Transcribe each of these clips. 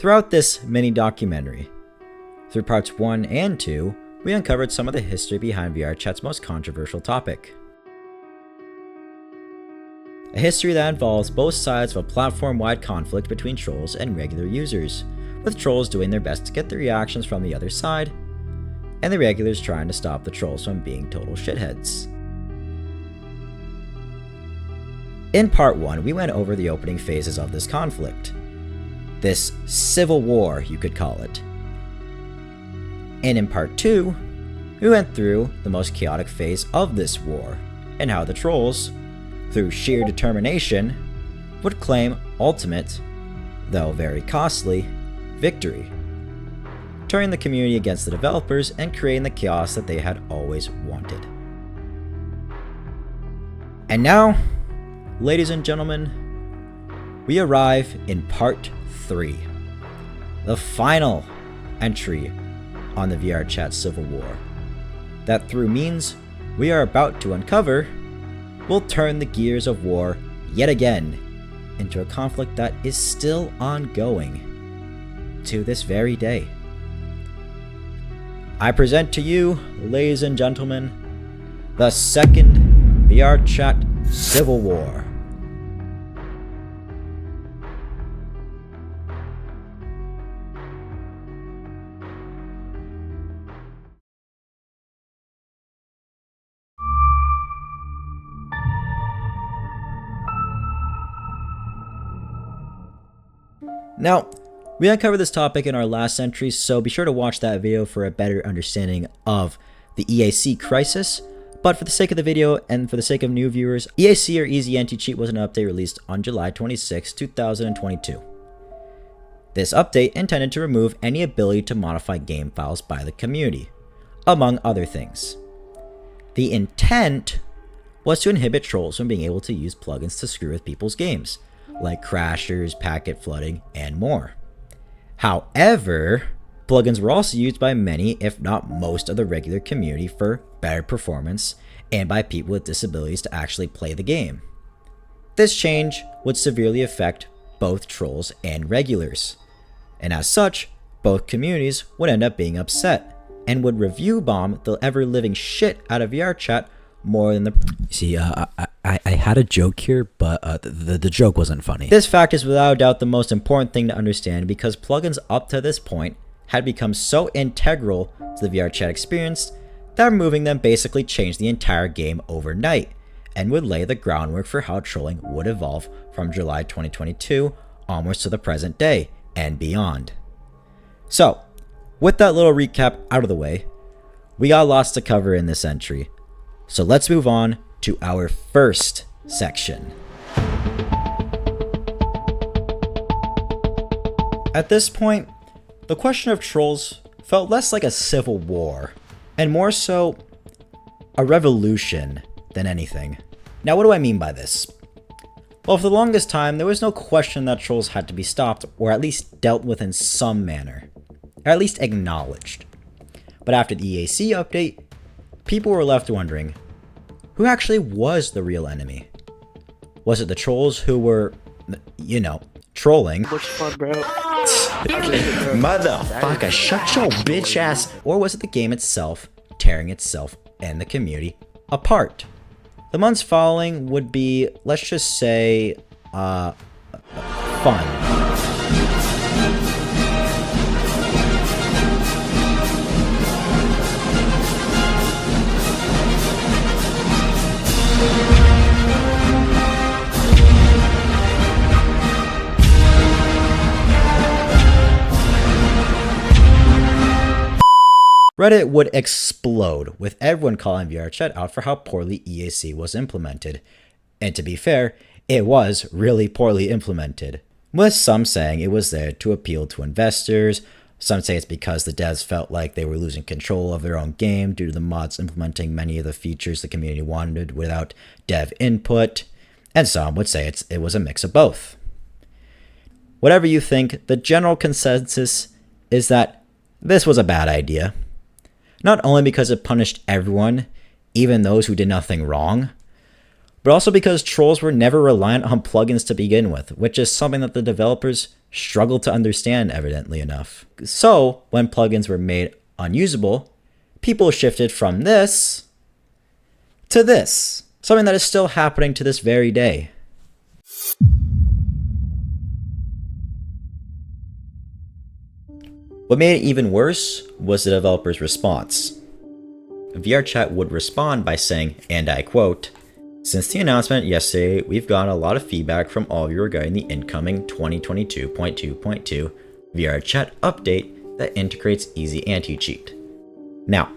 Throughout this mini documentary, through parts 1 and 2, we uncovered some of the history behind VRChat's most controversial topic. A history that involves both sides of a platform-wide conflict between trolls and regular users, with trolls doing their best to get the reactions from the other side, and the regulars trying to stop the trolls from being total shitheads. In part 1, we went over the opening phases of this conflict. This civil war, you could call it. And in part 2, we went through the most chaotic phase of this war, and how the trolls, through sheer determination, would claim ultimate, though very costly, victory, turning the community against the developers and creating the chaos that they had always wanted. And now, ladies and gentlemen, we arrive in part 3, the final entry on the VRChat Civil War, that through means we are about to uncover will turn the gears of war yet again into a conflict that is still ongoing to this very day. I present to you, ladies and gentlemen, the second VRChat Civil War. Now, we uncovered this topic in our last entry, so be sure to watch that video for a better understanding of the EAC crisis. But for the sake of the video and for the sake of new viewers, EAC or Easy Anti-Cheat was an update released on July 26, 2022. This update intended to remove any ability to modify game files by the community, among other things. The intent was to inhibit trolls from being able to use plugins to screw with people's games, like crashers, packet flooding, and more. However, plugins were also used by many, if not most, of the regular community for better performance and by people with disabilities to actually play the game. This change would severely affect both trolls and regulars, and as such, both communities would end up being upset and would review bomb the ever-living shit out of VRChat more than the... See, I had a joke here, but the joke wasn't funny. This fact is without a doubt the most important thing to understand, because plugins up to this point had become so integral to the VRChat experience that removing them basically changed the entire game overnight and would lay the groundwork for how trolling would evolve from July 2022 onwards to the present day and beyond. So, with that little recap out of the way, we got lots to cover in this entry. So let's move on to our first section. At this point, the question of trolls felt less like a civil war, and more so a revolution than anything. Now, what do I mean by this? Well, for the longest time, there was no question that trolls had to be stopped, or at least dealt with in some manner, or at least acknowledged. But after the EAC update, people were left wondering, who actually was the real enemy? Was it the trolls who were, you know, trolling? Which fun, bro? Motherfucker, shut your bitch ass. Or was it the game itself tearing itself and the community apart? The months following would be, let's just say, fun. Reddit would explode, with everyone calling VRChat out for how poorly EAC was implemented. And to be fair, it was really poorly implemented, with some saying it was there to appeal to investors, some say it's because the devs felt like they were losing control of their own game due to the mods implementing many of the features the community wanted without dev input, and some would say it was a mix of both. Whatever you think, the general consensus is that this was a bad idea. Not only because it punished everyone, even those who did nothing wrong, but also because trolls were never reliant on plugins to begin with, which is something that the developers struggled to understand, evidently enough. So, when plugins were made unusable, people shifted from this to this, something that is still happening to this very day. What made it even worse was the developer's response. VRChat would respond by saying, and I quote, "Since the announcement yesterday, we've gotten a lot of feedback from all of you regarding the incoming 2022.2.2 VRChat update that integrates easy anti-cheat." Now,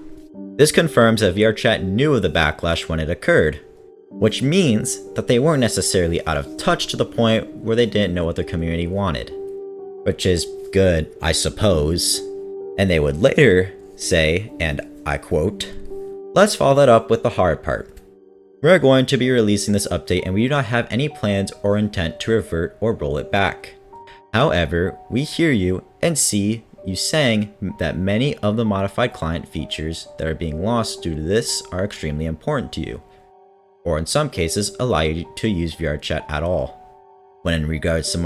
this confirms that VRChat knew of the backlash when it occurred, which means that they weren't necessarily out of touch to the point where they didn't know what the community wanted, which is good, I suppose. And they would later say, and I quote, "Let's follow that up with the hard part. We're going to be releasing this update and we do not have any plans or intent to revert or roll it back. However, we hear you and see you saying that many of the modified client features that are being lost due to this are extremely important to you, or in some cases allow you to use VRChat at all. When in regards to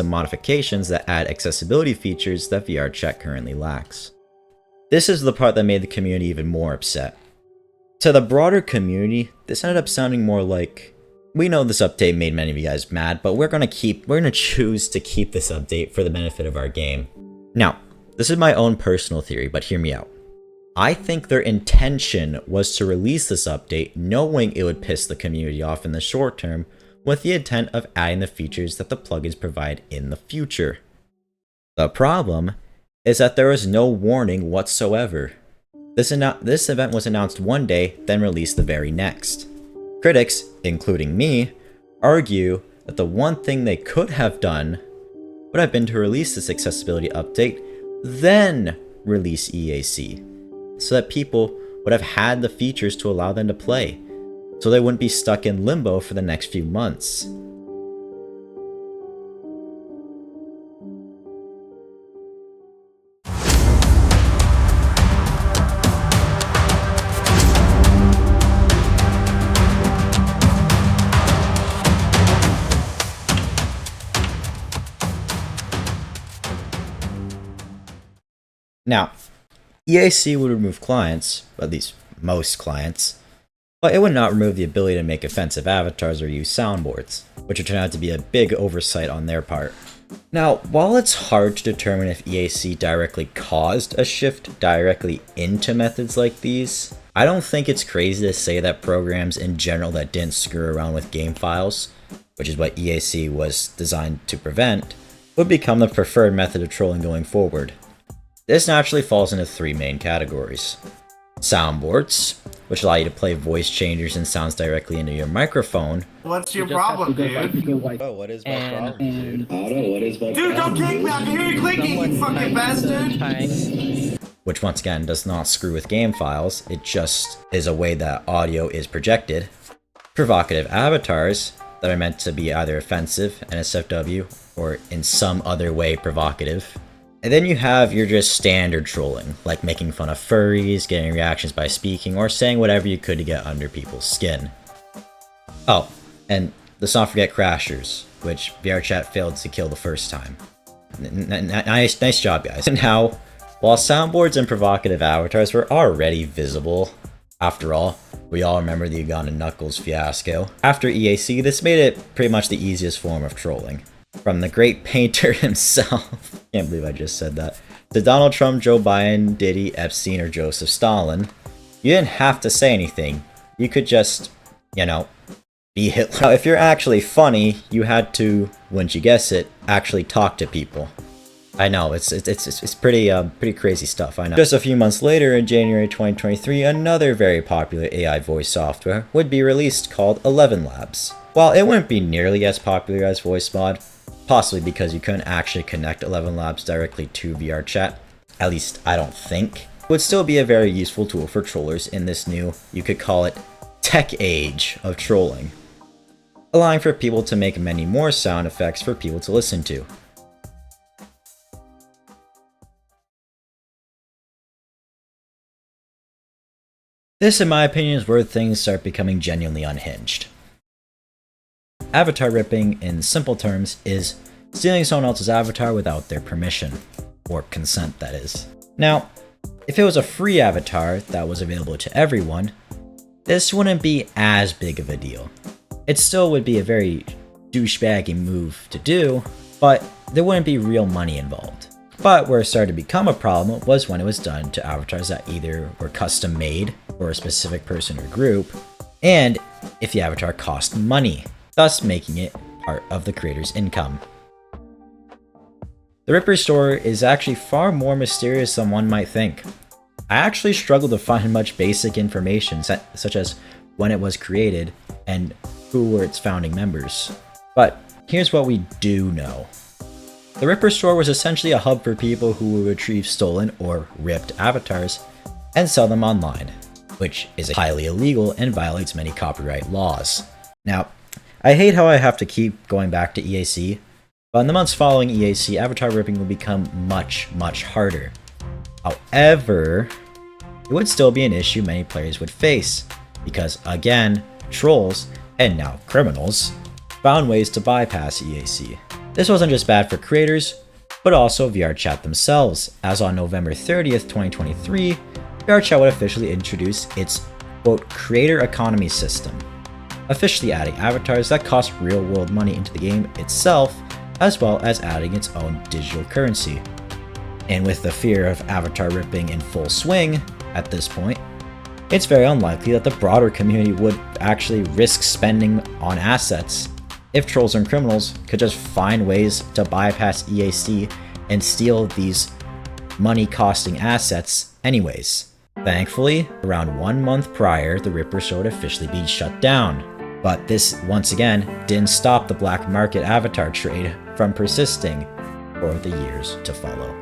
modifications that add accessibility features that VRChat currently lacks." This is the part that made the community even more upset. To the broader community, this ended up sounding more like, "We know this update made many of you guys mad, but we're gonna choose to keep this update for the benefit of our game." Now, this is my own personal theory, but hear me out. I think their intention was to release this update knowing it would piss the community off in the short term, with the intent of adding the features that the plugins provide in the future. The problem is that there was no warning whatsoever. This event was announced one day, then released the very next. Critics, including me, argue that the one thing they could have done would have been to release this accessibility update, then release EAC, so that people would have had the features to allow them to play, so they wouldn't be stuck in limbo for the next few months. Now, EAC would remove clients, at least most clients, but it would not remove the ability to make offensive avatars or use soundboards, which would turn out to be a big oversight on their part. Now, while it's hard to determine if EAC directly caused a shift directly into methods like these, I don't think it's crazy to say that programs in general that didn't screw around with game files, which is what EAC was designed to prevent, would become the preferred method of trolling going forward. This naturally falls into three main categories. Soundboards, which allow you to play voice changers and sounds directly into your microphone. What's your problem, dude? Oh, what is my problem, dude? Otto, what is my problem? Dude, don't kick me! I can hear you clicking, you fucking bastard! Which once again does not screw with game files, it just is a way that audio is projected. Provocative avatars that are meant to be either offensive, NSFW, or in some other way provocative. And then you have your just standard trolling, like making fun of furries, getting reactions by speaking, or saying whatever you could to get under people's skin. Oh, and let's not forget crashers, which VRChat failed to kill the first time. Nice job, guys. And now, while soundboards and provocative avatars were already visible, after all, we all remember the Ugandan Knuckles fiasco, after EAC, this made it pretty much the easiest form of trolling. From the great painter himself, can't believe I just said that, to Donald Trump, Joe Biden, Diddy, Epstein, or Joseph Stalin, you didn't have to say anything. You could just, be Hitler. Now, if you're actually funny, you had to, wouldn't you guess it, actually talk to people. I know, it's pretty crazy stuff, I know. Just a few months later, in January 2023, another very popular AI voice software would be released called 11 Labs. While it wouldn't be nearly as popular as VoiceMod, possibly because you couldn't actually connect 11 Labs directly to VRChat, at least I don't think, it would still be a very useful tool for trollers in this new, you could call it, tech age of trolling, allowing for people to make many more sound effects for people to listen to. This, in my opinion, is where things start becoming genuinely unhinged. Avatar ripping, in simple terms, is stealing someone else's avatar without their permission, or consent that is. Now, if it was a free avatar that was available to everyone, this wouldn't be as big of a deal. It still would be a very douchebaggy move to do, but there wouldn't be real money involved. But where it started to become a problem was when it was done to avatars that either were custom made for a specific person or group, and if the avatar cost money, thus making it part of the creator's income. The Ripper store is actually far more mysterious than one might think. I actually struggled to find much basic information such as when it was created and who were its founding members. But here's what we do know. The Ripper store was essentially a hub for people who would retrieve stolen or ripped avatars and sell them online, which is highly illegal and violates many copyright laws. Now, I hate how I have to keep going back to EAC, but in the months following EAC, avatar ripping will become much harder. However, it would still be an issue many players would face, because again, trolls, and now criminals, found ways to bypass EAC. This wasn't just bad for creators, but also VRChat themselves, as on November 30th, 2023, VRChat would officially introduce its, quote, creator economy system, officially adding avatars that cost real-world money into the game itself, as well as adding its own digital currency. And with the fear of avatar ripping in full swing at this point, it's very unlikely that the broader community would actually risk spending on assets if trolls and criminals could just find ways to bypass EAC and steal these money-costing assets anyways. Thankfully, around 1 month prior, the Ripper store would officially be shut down. But this, once again, didn't stop the black market avatar trade from persisting for the years to follow.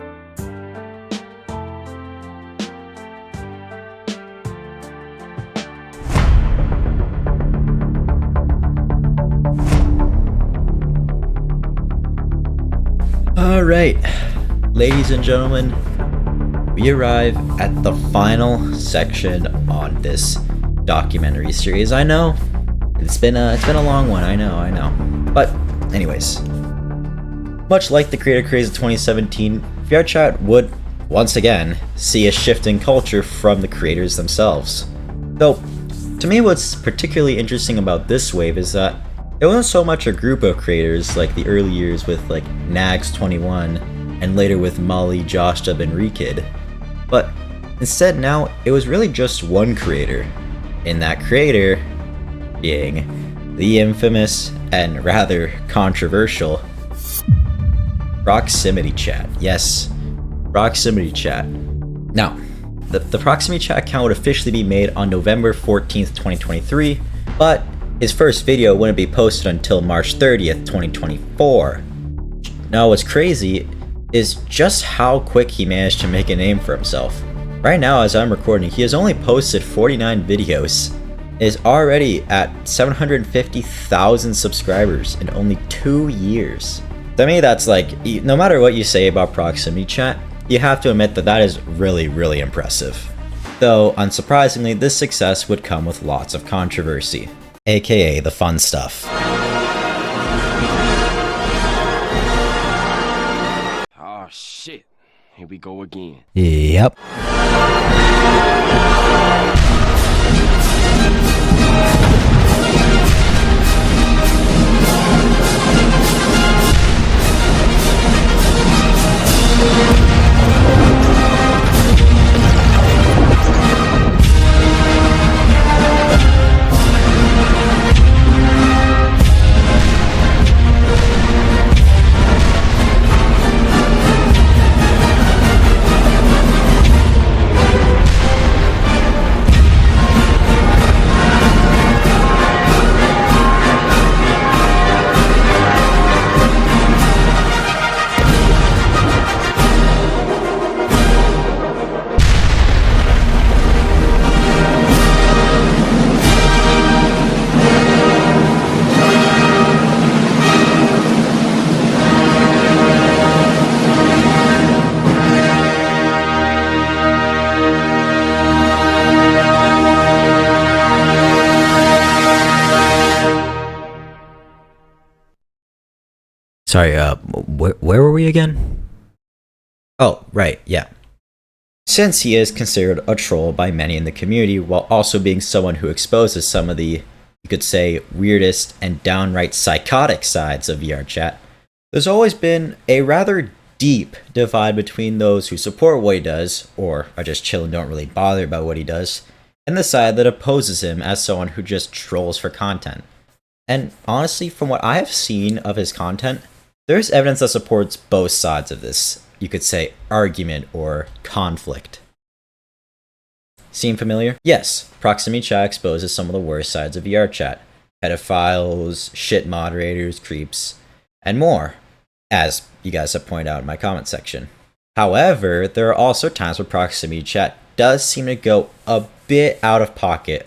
Alright, ladies and gentlemen, we arrive at the final section on this documentary series. I know, it's been a long one, I know. But anyways, much like the creator craze of 2017, VRChat would, once again, see a shift in culture from the creators themselves. Though, to me what's particularly interesting about this wave is that it wasn't so much a group of creators like the early years with like Nags21 and later with Molly, Josh Dub, and Rekid, but instead now it was really just one creator, and that creator being the infamous and rather controversial ProximityChat. Yes, ProximityChat. Now, the ProximityChat account would officially be made on November 14th, 2023, but his first video wouldn't be posted until March 30th, 2024. Now what's crazy is just how quick he managed to make a name for himself. Right now as I'm recording, he has only posted 49 videos, is already at 750,000 subscribers in only 2 years. To me that's like, no matter what you say about ProximityChat, you have to admit that that is really impressive. Though, unsurprisingly, this success would come with lots of controversy, aka the fun stuff. Oh shit, here we go again. Yep. Sorry, where were we again? Oh, right, yeah. Since he is considered a troll by many in the community, while also being someone who exposes some of the, you could say, weirdest and downright psychotic sides of VRChat, there's always been a rather deep divide between those who support what he does, or are just chill and don't really bother about what he does, and the side that opposes him as someone who just trolls for content. And honestly, from what I have seen of his content, there's evidence that supports both sides of this, you could say, argument or conflict. Seem familiar? Yes, ProximityChat exposes some of the worst sides of VRChat. Pedophiles, shit moderators, creeps, and more, as you guys have pointed out in my comment section. However, there are also times where ProximityChat does seem to go a bit out of pocket,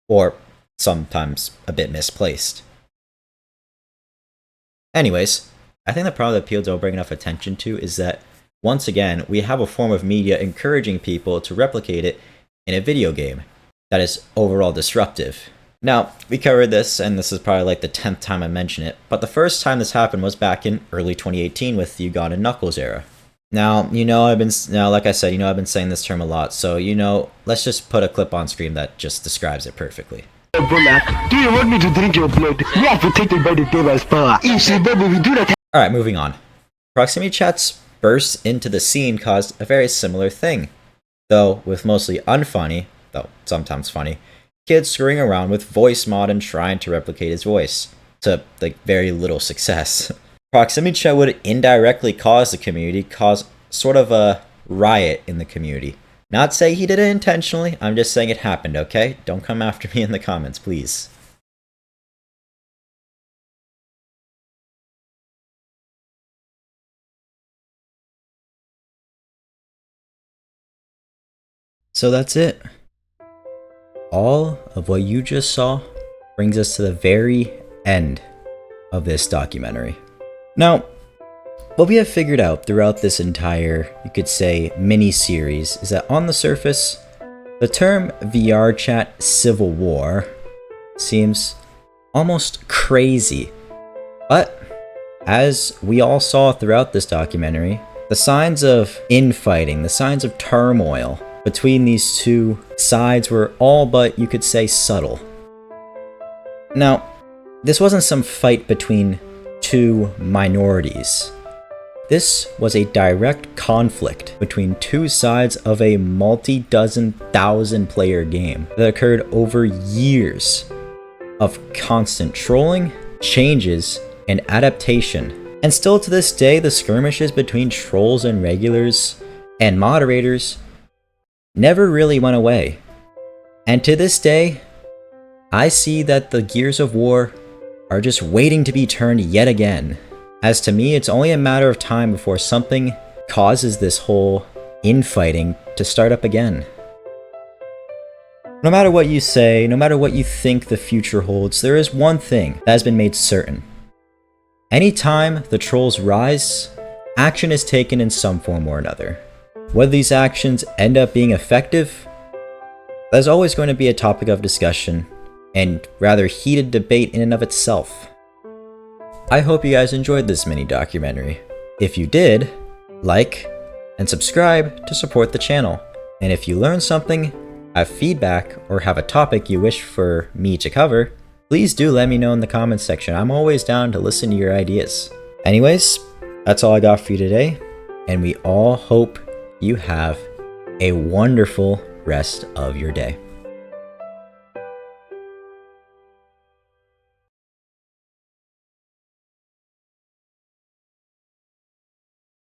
or sometimes a bit misplaced. Anyways, I think the problem that people don't bring enough attention to is that, once again, we have a form of media encouraging people to replicate it in a video game that is overall disruptive. Now, we covered this, and this is probably like the 10th time I mention it, but the first time this happened was back in early 2018 with the Ugandan Knuckles era. Now, like I said, I've been saying this term a lot, so, let's just put a clip on screen that just describes it perfectly. Do you want me to drink your blood? We are protected by the devil's power. Easy, baby, we do that. Alright, moving on. ProximityChat's burst into the scene caused a very similar thing, though with mostly unfunny, though sometimes funny, kids screwing around with voice mod and trying to replicate his voice, to very little success. ProximityChat would indirectly cause sort of a riot in the community. Not saying he did it intentionally, I'm just saying it happened, okay? Don't come after me in the comments, please. So that's it. All of what you just saw brings us to the very end of this documentary. Now, what we have figured out throughout this entire, you could say, mini-series is that on the surface, the term VRChat Civil War seems almost crazy. But, as we all saw throughout this documentary, the signs of infighting, the signs of turmoil between these two sides were all but, you could say, subtle. Now, this wasn't some fight between two minorities. This was a direct conflict between two sides of a multi-dozen thousand player game that occurred over years of constant trolling, changes, and adaptation. And still to this day, the skirmishes between trolls and regulars and moderators never really went away. And to this day, I see that the gears of war are just waiting to be turned yet again. As to me, it's only a matter of time before something causes this whole infighting to start up again. No matter what you say, no matter what you think the future holds, there is one thing that has been made certain. Anytime the trolls rise, action is taken in some form or another. Whether these actions end up being effective, that is always going to be a topic of discussion and rather heated debate in and of itself. I hope you guys enjoyed this mini documentary. If you did, like and subscribe to support the channel. And if you learned something, have feedback, or have a topic you wish for me to cover, please do let me know in the comments section. I'm always down to listen to your ideas. Anyways, that's all I got for you today, and we all hope you have a wonderful rest of your day.